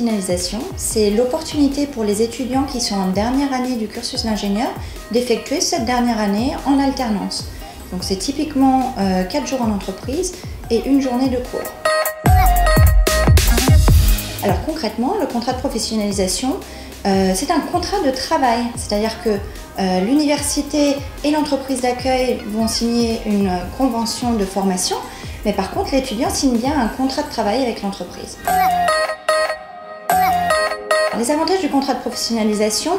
professionnalisation, c'est l'opportunité pour les étudiants qui sont en dernière année du cursus d'ingénieur d'effectuer cette dernière année en alternance. Donc c'est typiquement 4 jours en entreprise et 1 journée de cours. Alors concrètement, le contrat de professionnalisation, c'est un contrat de travail, c'est-à-dire que l'université et l'entreprise d'accueil vont signer une convention de formation, mais par contre l'étudiant signe bien un contrat de travail avec l'entreprise. Les avantages du contrat de professionnalisation,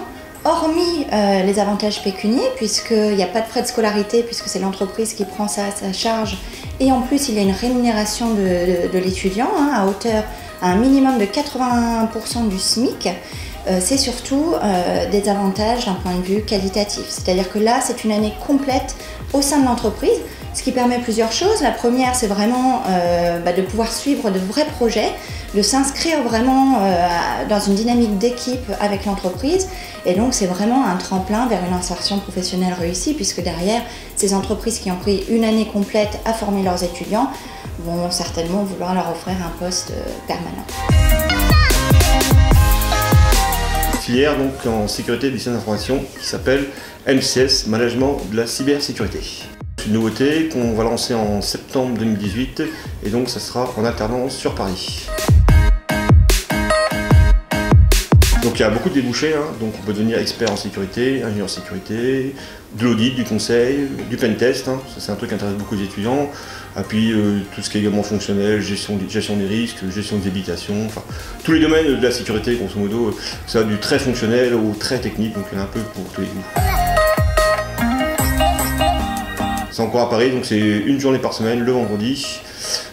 hormis les avantages pécuniaires, puisqu'il n'y a pas de frais de scolarité, puisque c'est l'entreprise qui prend ça à sa charge, et en plus il y a une rémunération de l'étudiant à hauteur à un minimum de 80% du SMIC, c'est surtout des avantages d'un point de vue qualitatif. C'est-à-dire que là, c'est une année complète au sein de l'entreprise, ce qui permet plusieurs choses. La première, c'est vraiment de pouvoir suivre de vrais projets, de s'inscrire vraiment dans une dynamique d'équipe avec l'entreprise. Et donc, c'est vraiment un tremplin vers une insertion professionnelle réussie, puisque derrière, ces entreprises qui ont pris une année complète à former leurs étudiants vont certainement vouloir leur offrir un poste permanent. Filière donc en sécurité des systèmes d'information qui s'appelle MCS, Management de la cybersécurité. C'est une nouveauté qu'on va lancer en septembre 2018 et donc ça sera en alternance sur Paris. Donc il y a beaucoup de débouchés, donc on peut devenir expert en sécurité, ingénieur en sécurité, de l'audit, du conseil, du pentest, ça c'est un truc qui intéresse beaucoup les étudiants. Et puis tout ce qui est également fonctionnel, gestion des risques, gestion des habilitations, enfin tous les domaines de la sécurité grosso modo, ça va du très fonctionnel au très technique, donc il y en a un peu pour tous les goûts. C'est encore à Paris, donc c'est 1 journée par semaine, le vendredi,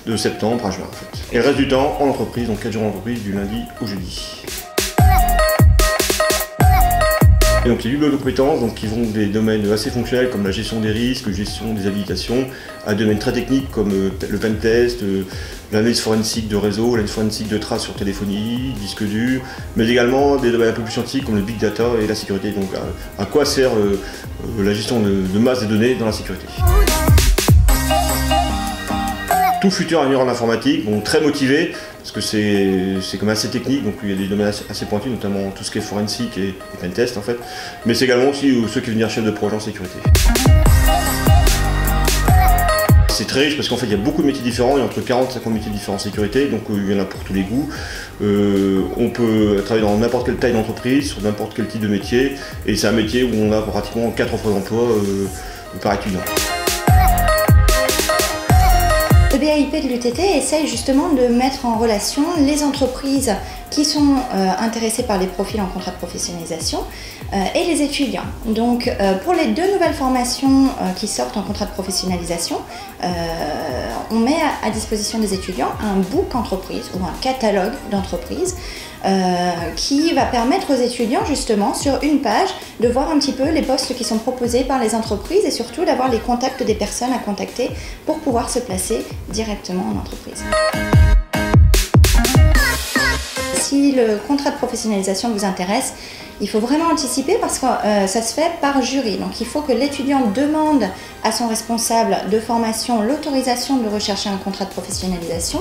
de septembre à juin en fait. Et le reste du temps en entreprise, donc 4 jours en entreprise du lundi au jeudi. Et donc il y a eu de compétences qui vont des domaines assez fonctionnels comme la gestion des risques, gestion des habilitations, à des domaines très techniques comme le pentest, l'analyse forensique de réseau, l'analyse forensique de traces sur téléphonie, disque dur, mais également des domaines un peu plus scientifiques comme le big data et la sécurité. Donc à quoi sert la gestion de masse des données dans la sécurité. Tout futur ingénieur en informatique, très motivé, parce que c'est quand même assez technique, donc il y a des domaines assez pointus, notamment tout ce qui est forensique et pentest en fait, mais c'est également aussi ceux qui veulent devenir chef de projet en sécurité. C'est très riche parce qu'en fait il y a beaucoup de métiers différents, il y a entre 40 et 50 métiers différents en sécurité, donc il y en a pour tous les goûts. On peut travailler dans n'importe quelle taille d'entreprise, sur n'importe quel type de métier, et c'est un métier où on a pratiquement 4 offres d'emploi par étudiant. Le BAIP de l'UTT essaye justement de mettre en relation les entreprises qui sont intéressées par les profils en contrat de professionnalisation et les étudiants. Donc pour les 2 nouvelles formations qui sortent en contrat de professionnalisation, on met à disposition des étudiants un book entreprise ou un catalogue d'entreprises qui va permettre aux étudiants justement sur une page de voir un petit peu les postes qui sont proposés par les entreprises et surtout d'avoir les contacts des personnes à contacter pour pouvoir se placer directement en entreprise. Si le contrat de professionnalisation vous intéresse, il faut vraiment anticiper parce que ça se fait par jury. Donc il faut que l'étudiant demande à son responsable de formation l'autorisation de rechercher un contrat de professionnalisation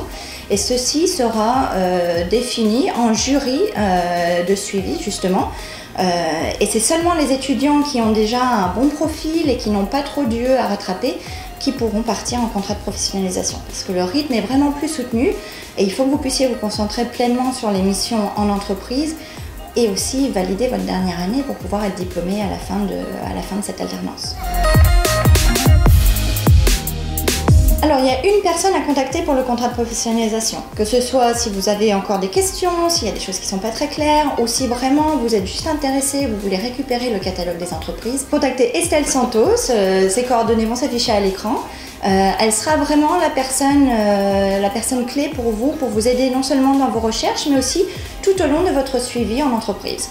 et ceci sera défini en jury de suivi justement. Et c'est seulement les étudiants qui ont déjà un bon profil et qui n'ont pas trop d'UE à rattraper qui pourront partir en contrat de professionnalisation. Parce que le rythme est vraiment plus soutenu et il faut que vous puissiez vous concentrer pleinement sur les missions en entreprise et aussi valider votre dernière année pour pouvoir être diplômé à la fin de cette alternance. Alors, il y a une personne à contacter pour le contrat de professionnalisation. Que ce soit si vous avez encore des questions, s'il y a des choses qui ne sont pas très claires, ou si vraiment vous êtes juste intéressé, vous voulez récupérer le catalogue des entreprises, contactez Estelle Santos, ses coordonnées vont s'afficher à l'écran. Elle sera vraiment la personne clé pour vous aider non seulement dans vos recherches, mais aussi tout au long de votre suivi en entreprise.